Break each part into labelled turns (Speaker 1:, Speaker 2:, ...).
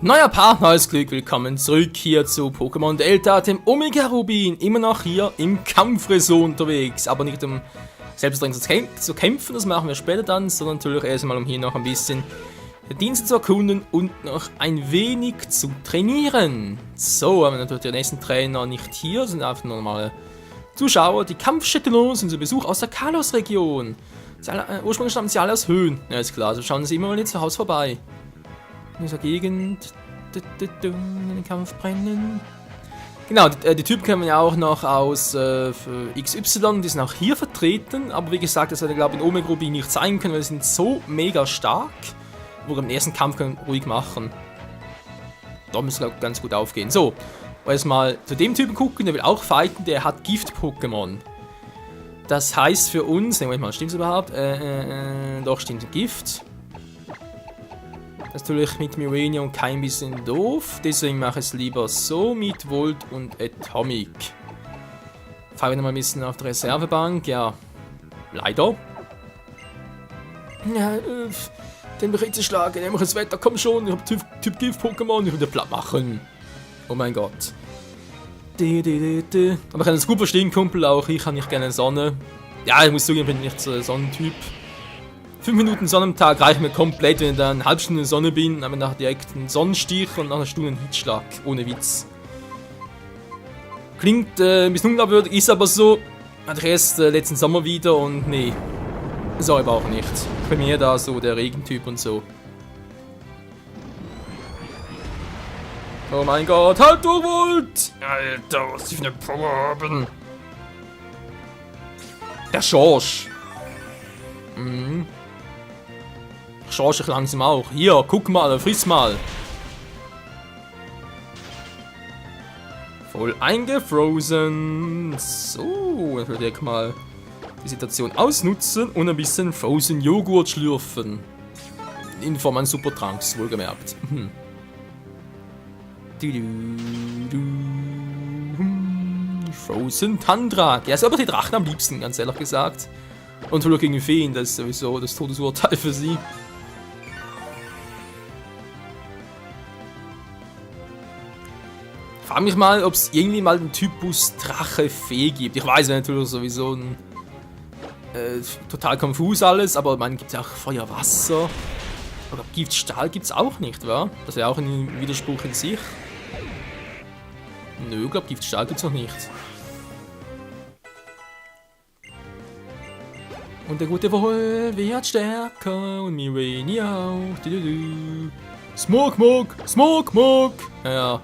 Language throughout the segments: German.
Speaker 1: Neuer Part, neues Glück, willkommen zurück hier zu Pokémon Delta, dem Omega Rubin. Immer noch hier im Kampfresort unterwegs, aber nicht um selbstredend zu kämpfen, das machen wir später dann, sondern natürlich erstmal um hier noch ein bisschen den Dienst zu erkunden und noch ein wenig zu trainieren. So, haben wir natürlich die nächsten Trainer nicht hier, sind einfach nur normale Zuschauer. Die Kampfstätte los, unser Besuch aus der Kalos-Region. Ursprünglich stammen sie alle aus Höhen, ja ist klar, also schauen sie immer mal zu Hause vorbei. In dieser Gegend in den Kampf brennen. Genau, die Typen kennen wir ja auch noch aus XY, die sind auch hier vertreten, aber wie gesagt, das hätte ich glaube in Omega Rubin nicht zeigen können, weil sie sind so mega stark. Wo wir im ersten Kampf können ruhig machen. Da müssen wir ganz gut aufgehen. So, erstmal zu dem Typen gucken, der will auch fighten, der hat Gift-Pokémon. Das heißt für uns, nehmen wir mal, stimmt es überhaupt? Doch, stimmt, Gift. Das ist natürlich mit Mirania und kein bisschen doof, deswegen mache ich es lieber so mit Volt und Atomic. Fahren wir noch mal ein bisschen auf der Reservebank, ja, leider. Ja, den Bericht schlagen, nämlich das Wetter, komm schon, ich hab Typ Gift-Pokémon, ich will den platt machen. Oh mein Gott. Aber ich kann es gut verstehen, Kumpel, auch ich habe nicht gerne Sonne. Ja, ich muss zugeben, ich bin nicht so ein Sonnentyp. 5 Minuten Sonne am Tag reicht mir komplett, wenn ich da eine halbe Stunde in der Sonne bin, aber nachher direkt einen Sonnenstich und nach einer Stunde einen Hitzschlag, ohne Witz. Klingt ein bisschen unglaubwürdig, ist aber so. Hatte ich erst letzten Sommer wieder und nee, so aber auch nicht. Bei mir da so der Regentyp und so. Oh mein Gott, halt durch, Volt! Alter, was ich für eine Power haben. Der Schorsch. Schorsch ich langsam auch. Hier, guck mal, friss mal. Voll eingefrozen. So, ich würde mal die Situation ausnutzen und ein bisschen Frozen Joghurt schlürfen. In Form eines Supertranks, wohlgemerkt. Frozen Tundra. Ja, ist aber die Drachen am liebsten, ganz ehrlich gesagt. Und Holo gegen Feen, das ist sowieso das Todesurteil für sie. Ich frage mich mal, ob es irgendwie mal den Typus Drache-Fee gibt. Ich weiß natürlich sowieso ein total konfus alles, aber man gibt ja auch Feuer, Wasser. Aber Gift, Stahl gibt es auch nicht, wa? Das wäre auch ein Widerspruch in sich. Nö, ich glaube, Gift, Stahl gibt es noch nicht. Und der gute Wohl wird stärker und Mirania auch. Smog. Ja.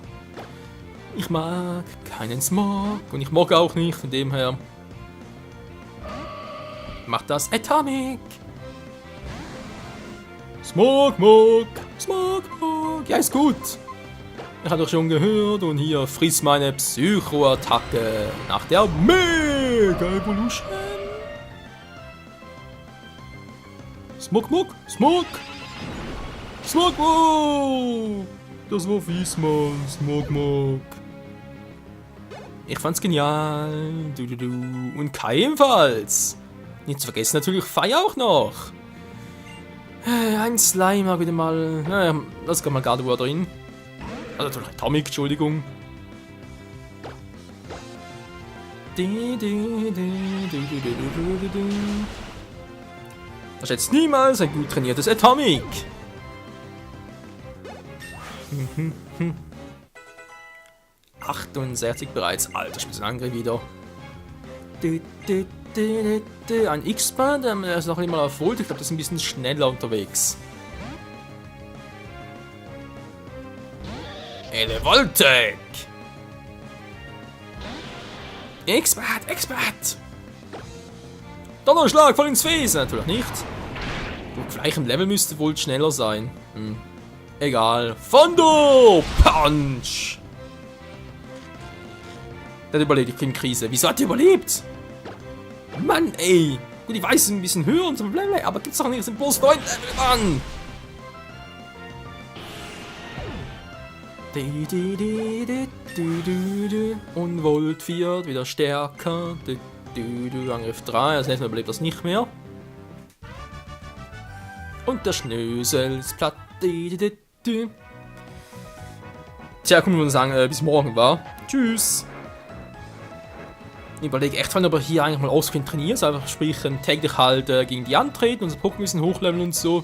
Speaker 1: Ich mag keinen Smog und ich mag auch nicht, von dem her. Macht das Atomic. Smog. Ja, ist gut. Ich habe doch schon gehört und hier friss meine Psycho-Attacke nach der Mega Evolution. Smog. Oh, das war fies, Mann. Smog. Ich fand's genial. Und Kai ebenfalls. Nicht zu vergessen natürlich Fei auch noch. Ein Slime wieder mal. Naja, das kann man Gardevoir drin. Also natürlich Atomic, Entschuldigung. Das ist jetzt niemals ein gut trainiertes Atomic. 68 bereits. Alter, Spitzenangriff wieder. Ein X-Band, der ist noch nicht mal erfolgt. Ich glaube, das ist ein bisschen schneller unterwegs. Elevoltec! X-Band! Donnerschlag voll ins Face! Natürlich nicht. Auf gleichem Level müsste wohl schneller sein. Egal. Fondo! Punch! Der hat überlebt, ich kriege Krise. Wieso hat er überlebt? Mann, ey! Gut, ich weiß, es ist ein bisschen höher und so, blablabla, aber gibt's doch nicht, es sind bloß 9 Level, Mann! Und Volt 4 wieder stärker. Angriff 3, das nächste Mal überlebt das nicht mehr. Und der Schnösel ist platt. Tja, können wir sagen, bis morgen, war. Tschüss. Ich überlege echt, ob wir hier eigentlich mal ausgehend trainieren, also einfach sprich täglich halt gegen die antreten, unser Pokémon müssen hochleveln und so.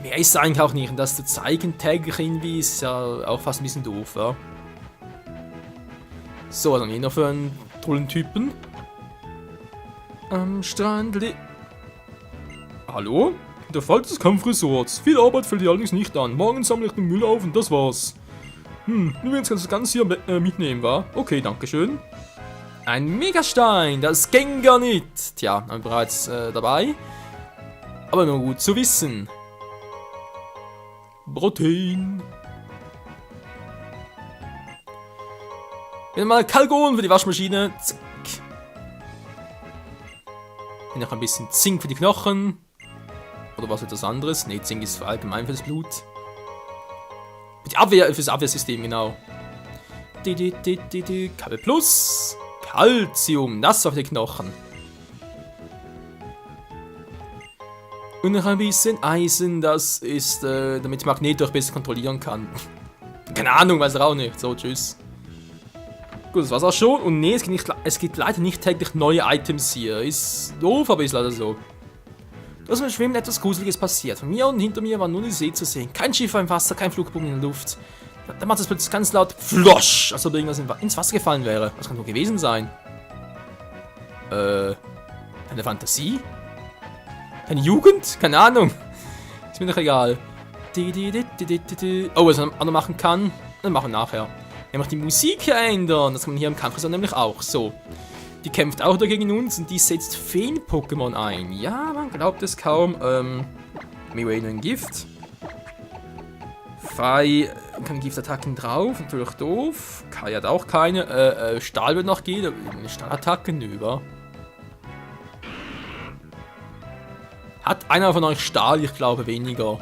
Speaker 1: Mehr ist es eigentlich auch nicht, und das zu zeigen täglich irgendwie ist ja auch fast ein bisschen doof, ja. So, was haben wir noch für einen tollen Typen? Am Strand. Hallo? Der Fall des Kampfresorts. Viel Arbeit fällt dir allerdings nicht an. Morgen sammle ich den Müll auf und das war's. Übrigens kannst du das Ganze hier mitnehmen, wa? Okay, dankeschön. Ein Megastein, das Gengarnit. Tja, haben wir bereits dabei. Aber nur gut zu wissen. Protein. Wieder mal Kalgon für die Waschmaschine. Zack. Hier noch ein bisschen Zink für die Knochen. Oder was etwas anderes? Ne, Zink ist allgemein für das Blut. Für das Abwehrsystem, genau. Kabel Plus. Calcium, das auf die Knochen. Und noch ein bisschen Eisen, das ist, damit Magneto auch besser kontrollieren kann. Keine Ahnung, weiß er auch nicht. So, tschüss. Gut, das war's auch schon. Und nee, es gibt leider nicht täglich neue Items hier. Ist doof, aber ist leider so. Da ist beim Schwimmen etwas Gruseliges passiert. Von mir und hinter mir war nur die See zu sehen. Kein Schiff im Wasser, kein Flugbogen in der Luft. Da macht es plötzlich ganz laut Flosch, als ob irgendwas ins Wasser gefallen wäre. Was kann nur gewesen sein? Eine Fantasie? Eine Jugend? Keine Ahnung. Ist mir doch egal. Oh, was man auch noch machen kann, dann machen wir nachher. Nämlich die Musik hier ändern. Das kann man hier im Kampf nämlich auch. So. Die kämpft auch dagegen uns und die setzt Feen-Pokémon ein. Ja, man glaubt es kaum. Miraidon ein Gift. Frei kann Giftattacken drauf, natürlich doof. Kai hat auch keine. Stahl wird noch gehen, eine Stahlattacke über. Hat einer von euch Stahl? Ich glaube weniger.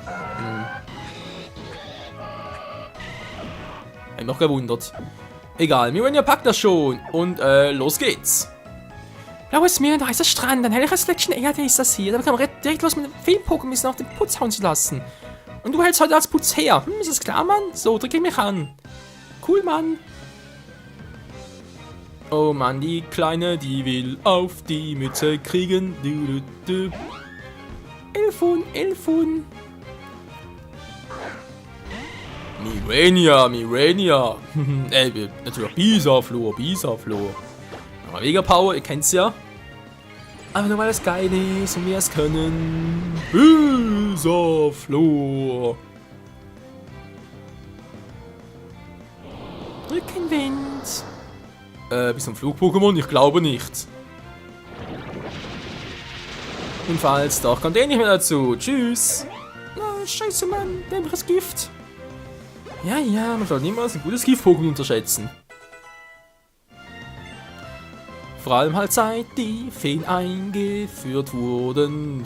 Speaker 1: Hab mich noch gewundert. Egal, Mirenia packt das schon. Und los geht's. Blaues Meer, ein heißer Strand, ein helleres Fleckchen Erde ist das hier. Da kann man direkt los mit dem Feen-Pokémon auf den Putz hauen zu lassen. Und du hältst heute als Putz her. Ist das klar, Mann? So, drücke mich an. Cool, Mann. Oh Mann, die Kleine, die will auf die Mütze kriegen. Elfun. Mirenia. Natürlich Bisaflor. Mega Power, ihr kennt's ja. Aber nur weil es geil ist und wir es können. Bisaflor. Rückenwind. Bist du ein Flug-Pokémon? Ich glaube nicht. Und falls doch, kommt eh nicht mehr dazu. Tschüss. Na, scheiße, Mann. Dämmeres Gift. Ja, man sollte niemals ein gutes Gift-Pokémon unterschätzen. Vor allem halt seit die Feen eingeführt wurden.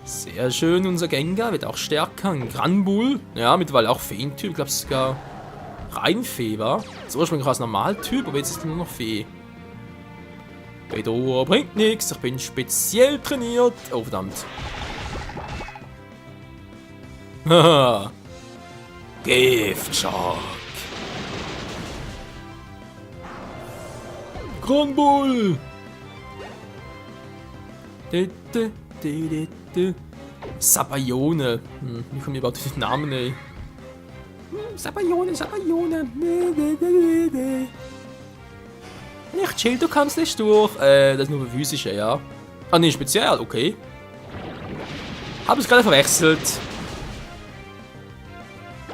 Speaker 1: Sehr schön, unser Gengar wird auch stärker. Ein Granbull. Ja, mittlerweile auch Feentyp. Ich glaube sogar rein Fee war. Das ursprünglich war es Normaltyp, aber jetzt ist es nur noch Fee. Bedroher bringt nichts. Ich bin speziell trainiert. Oh, verdammt. Haha. Giftschock. Granbull. Sabayone. Wie kommen wir überhaupt auf den Namen, ey? Sabayone. Nicht chill, du kannst nicht durch. Das ist nur für physische, ja. Ah, ne, speziell, okay. Hab es gerade verwechselt.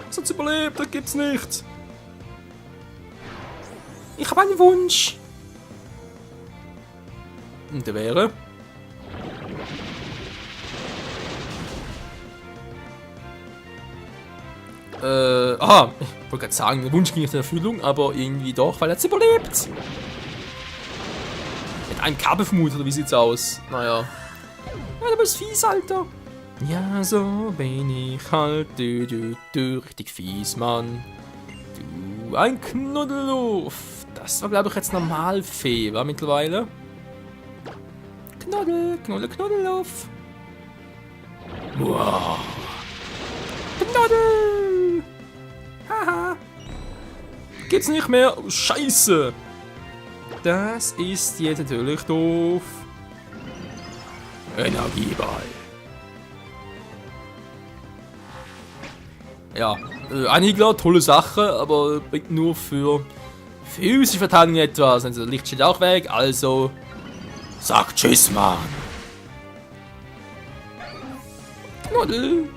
Speaker 1: Was hat's überlebt? Das gibt's nicht. Ich habe einen Wunsch. Und der wäre... ich wollte gerade sagen, der Wunsch ging nicht in Erfüllung, aber irgendwie doch, weil er hat's überlebt. Mit einem Kabelvermut, oder wie sieht's aus? Naja. Ja, du bist fies, Alter. Ja, so bin ich halt. Richtig fies, Mann. Du, ein Knuddelluff. Das war, glaube ich, jetzt Normalfee, war mittlerweile. Knuddelluff. Wow. Knuddel. geht's nicht mehr. Oh, Scheiße. Das ist jetzt natürlich doof. Energieball. Ja, Anhigler, tolle Sache, aber bringt nur für physische Verteidigung etwas. Also, das Licht steht auch weg, also sag tschüss, Mann. Knuddel.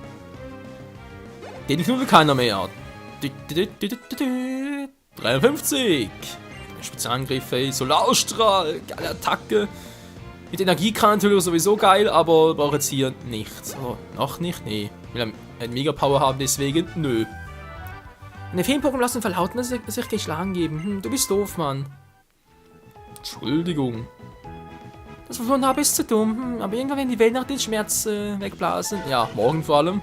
Speaker 1: Den knuddelt keiner mehr. 53. Spezialangriffe, Solarstrahl, geile Attacke. Mit Energie kann natürlich sowieso geil, aber brauche jetzt hier nichts. Oh, noch nicht? Nee. Ich will ein Mega-Power haben, deswegen nö. Eine Feenpokémon lassen verlauten, dass sich geschlagen geben. Du bist doof, Mann. Entschuldigung. Das, was ich habe, ist zu dumm. Aber irgendwann werden die Welt nach den Schmerz wegblasen. Ja, morgen vor allem.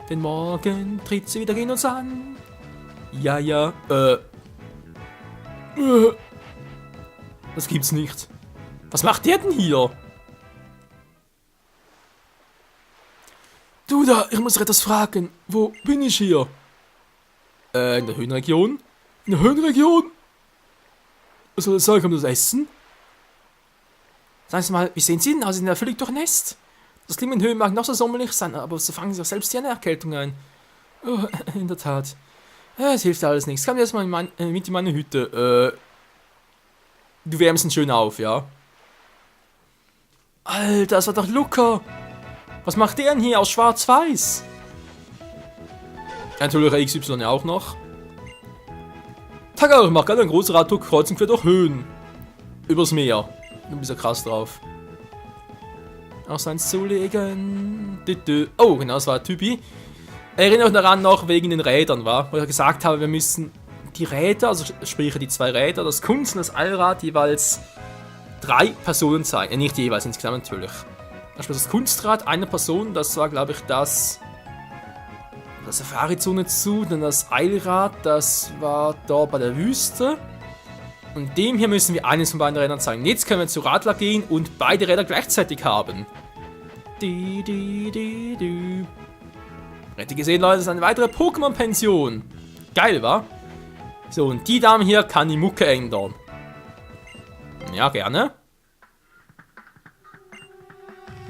Speaker 1: Denn morgen tritt sie wieder gegen uns an. Ja, ja, das gibt's nicht. Was macht der denn hier? Du da, ich muss etwas fragen. Wo bin ich hier? In der Höhenregion? In der Höhenregion? Was soll das sagen? Kommt das Essen? Sagen Sie mal, wie sehen Sie denn aus? Sie sind ja völlig durchnässt. Das Klima in Höhen mag noch so sommerlich sein, aber so fangen Sie auch selbst hier eine Erkältung ein. Oh, in der Tat. Es hilft alles nichts. Komm erstmal mit in meine Hütte. Du wärmst ihn schön auf, ja? Alter, das war doch Luca. Was macht der denn hier aus Schwarz-Weiß? Natürlich XY auch noch. Tagar, mach gerade eine große Radtour kreuzen quer durch Höhen. Übers Meer. Du bist ja krass drauf. Auch seins zulegen. Oh, genau, das war Typi. Erinnere euch daran noch wegen den Rädern, war, wo ich gesagt habe, wir müssen die Räder, also sprich die zwei Räder, das Kunst und das Allrad jeweils 3 Personen zeigen. Nicht jeweils, insgesamt natürlich. Das Kunstrad, eine Person, das war glaube ich das Safari-Zone zu, dann das Eilrad, das war da bei der Wüste. Und dem hier müssen wir eines von beiden Rädern zeigen. Jetzt können wir zu Radler gehen und beide Räder gleichzeitig haben. Hätte gesehen, Leute, das ist eine weitere Pokémon-Pension. Geil, wa? So, und die Dame hier kann die Mucke ändern. Ja, gerne.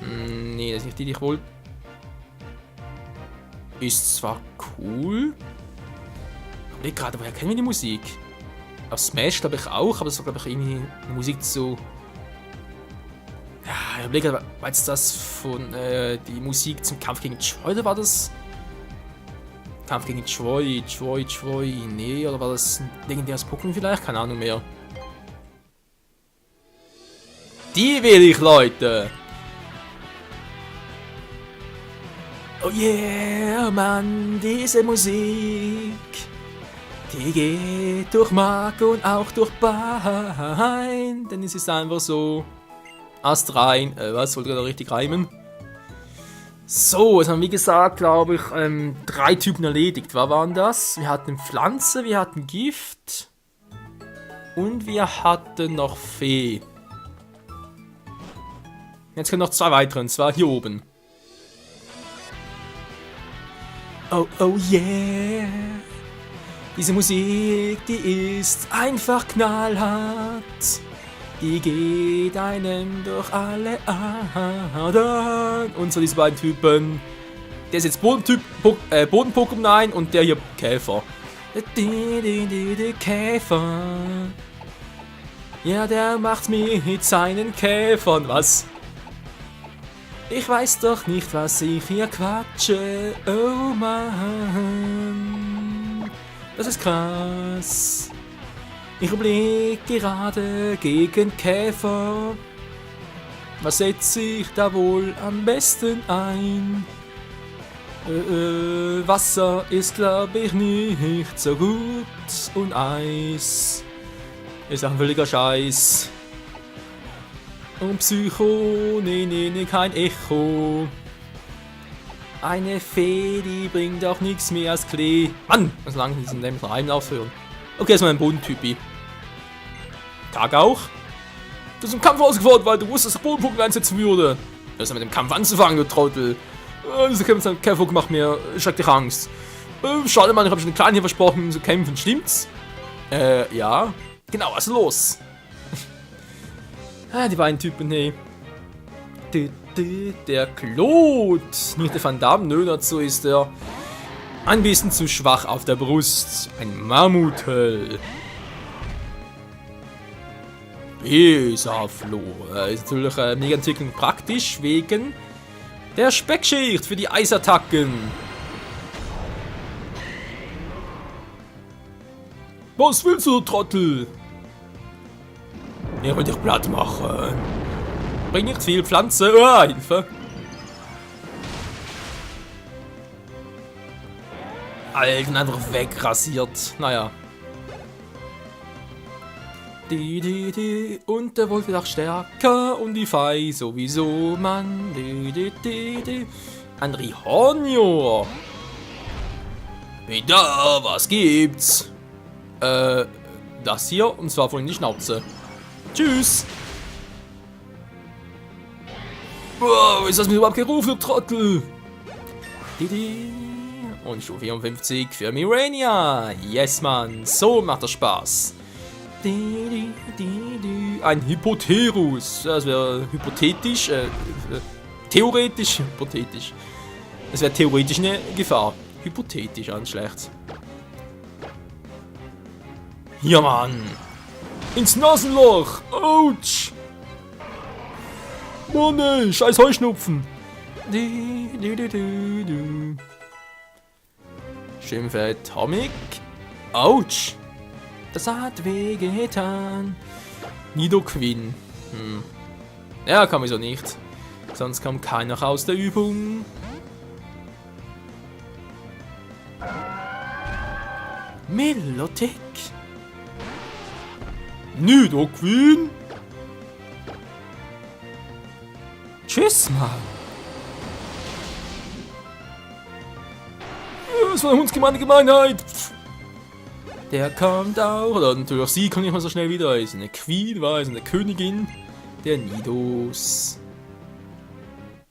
Speaker 1: Nee, das ist nicht die, die ich wohl... Ist zwar cool. Ich überlege gerade, woher kennen wir die Musik? Auf Smash glaube ich auch, aber es war glaube ich irgendwie Musik zu... Ja, ich überlege gerade, war jetzt das von die Musik zum Kampf gegen Troy, oder war das... Kampf gegen Troy, nee, oder war das ein legendäres Pokémon vielleicht? Keine Ahnung mehr. Die will ich, Leute! Oh yeah, Mann, diese Musik, die geht durch Mark und auch durch Bein, denn es ist einfach so astrein, was, wollte gerade richtig reimen? So, jetzt haben wir, wie gesagt, glaube ich, 3 Typen erledigt. Was waren das? Wir hatten Pflanze, wir hatten Gift und wir hatten noch Fee. Jetzt kommen noch 2 weitere, und zwar hier oben. Oh, oh yeah. Diese Musik, die ist einfach knallhart. Die geht einem durch alle Adern. Und so diese beiden Typen. Der ist jetzt Boden-Pokémon, nein, und der hier Käfer. Käfer. Ja, der macht mit seinen Käfern was. Ich weiß doch nicht, was ich hier quatsche. Oh Mann. Das ist krass. Ich überlege gerade gegen Käfer. Was setze ich da wohl am besten ein? Wasser ist, glaube ich, nicht so gut. Und Eis ist auch ein völliger Scheiß. Und Psycho, nee, kein Echo. Eine Fee, die bringt auch nichts mehr als Klee. Mann, was lange diesen dämlichen Reim aufhören. Okay, erstmal ein Bodentypi. Tag auch. Du hast im Kampf ausgefordert, weil du wusstest, dass ich Boden-Pokémon einsetzen würde. Du hast mit dem Kampf anzufangen, du Trottel. Dieser Kämpfer macht mir schrecklich Angst. Schade, Mann, ich habe schon einen Kleinen hier versprochen, zu kämpfen, stimmt's? Ja. Genau, also los. Die beiden Typen, hey. Der Claude. Nicht der Van Damme, nö, dazu ist er ein bisschen zu schwach auf der Brust. Ein Mammuthöll. Besaflo. Ist natürlich mega Entwicklung praktisch wegen der Speckschicht für die Eisattacken. Was willst du, Trottel? Ich will dich platt machen. Bring nicht viel Pflanze. Hilfe. Alter, einfach wegrasiert. Naja. Und der Wolf wird auch stärker und die Fei sowieso, Mann. Ein Rihornio. Wieder, was gibt's? Das hier, und zwar von die Schnauze. Tschüss. Wow, ist das mir überhaupt gerufen, du Trottel? Und Stufe 54 für Mirania. Yes, Mann, so macht das Spaß. Ein Hypoterus. Das wäre hypothetisch. Theoretisch. Hypothetisch. Das wäre theoretisch eine Gefahr. Hypothetisch, an schlecht. Ja, Mann. Ins Nasenloch. Autsch. Mann, ey, scheiß Heuschnupfen. Schön für Atomic. Autsch. Das hat wehgetan. Nidoqueen. Ja, kann man so nicht. Sonst kommt keiner aus der Übung. Melothek. Nidoqueen. Tschüss, Mann. Das war eine hundsgemeine Gemeinheit. Der kommt auch. Oder natürlich sie kann nicht mal so schnell wieder. Ist eine Queen, war ist eine Königin. Der Nidos.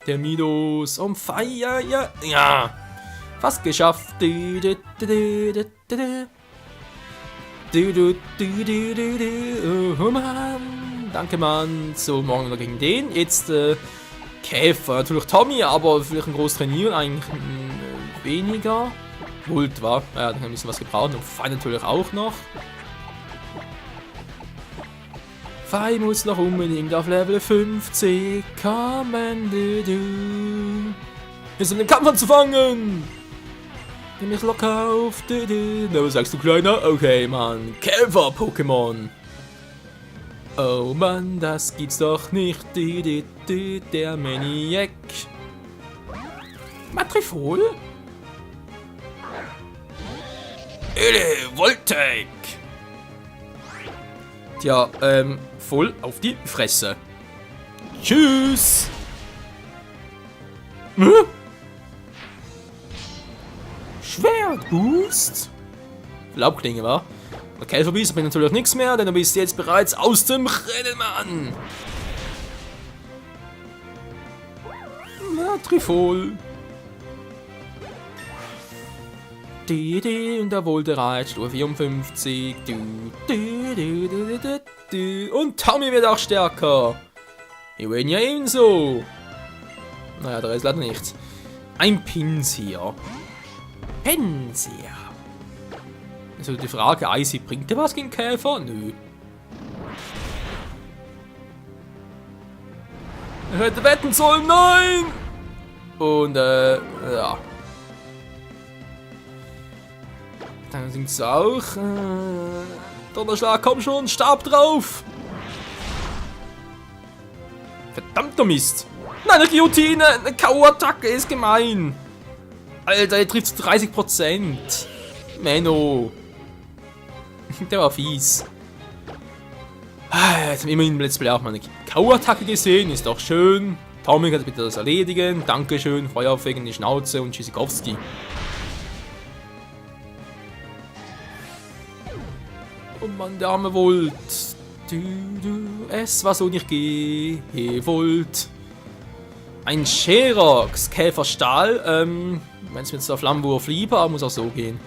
Speaker 1: Der Midos. On fire, ja. Ja. Fast geschafft. Oh Mann. Danke, Mann. So, morgen noch gegen den. Jetzt Käfer. Natürlich Tommy, aber vielleicht ein großes Trainieren. Eigentlich weniger. Volt war. Ja, dann haben wir ein bisschen was gebraucht. Und Fei natürlich auch noch. Fei muss noch unbedingt auf Level 50 kommen. Wir sind den Kampf anzufangen. Nimm mich locker auf. Na, was sagst du, Kleiner? Okay, Mann. Käfer-Pokémon. Oh Mann, das gibt's doch nicht. Der Maniac. Matrifol? Voltec. Tja, voll auf die Fresse. Tschüss. Schwertboost. Laubklinge, wa? Okay, vorbei, bringt natürlich nichts mehr, denn du bist jetzt bereits aus dem Rennen, Mann. Matrifol. Und der Volterite, Stufe 54. Und Tommy wird auch stärker. Irenia ebenso. Naja, der Rest leider nicht. Ein Pinsir. Pinsir. Also die Frage, Icy, bringt der was gegen Käfer? Nö. Er hätte wetten sollen, nein! Und, ja. Dann singt es auch. Donnerschlag, komm schon, Stab drauf! Verdammter Mist! Nein, eine Guillotine! Eine K.O.-Attacke ist gemein! Alter, er trifft zu 30%! Menno! Der war fies. Jetzt haben wir immerhin im Let's Play auch mal eine K.O.-Attacke gesehen, ist doch schön. Tommy kann bitte das erledigen. Dankeschön, Feuer aufwegen in die Schnauze und Tschüssikowski. Oh Mann, der arme Volt. Es war so nicht gewollt. Ein Sherox, Käferstahl. Wenn es jetzt auf Flammenwurf lieber, muss auch so gehen.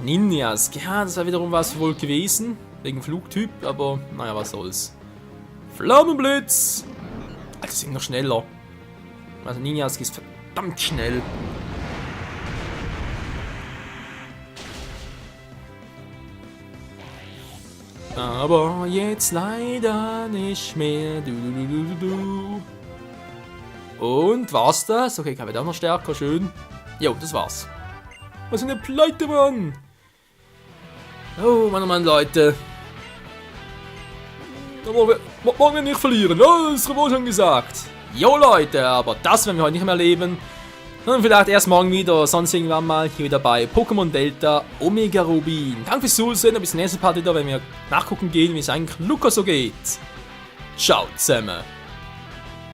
Speaker 1: Ninjas, ja, das wäre wiederum was wohl gewesen. Wegen Flugtyp, aber naja, was soll's. Flammenblitz! Alter, das sind noch schneller. Also Ninjas ist verdammt schnell. Aber jetzt leider nicht mehr. Und war's das? Okay, kann ich auch noch stärker, schön. Jo, das war's. Was für eine Pleite, Mann! Oh, Mann, Leute. Da wollen wir nicht verlieren. Oh, das ist wohl schon gesagt. Jo, Leute, aber das werden wir heute nicht mehr erleben. Sondern vielleicht erst morgen wieder, sonst irgendwann mal hier wieder bei Pokémon Delta Omega Rubin. Danke fürs Zusehen, bis zum nächsten Part wieder, wenn wir nachgucken gehen, wie es eigentlich Lukas so geht. Ciao zusammen.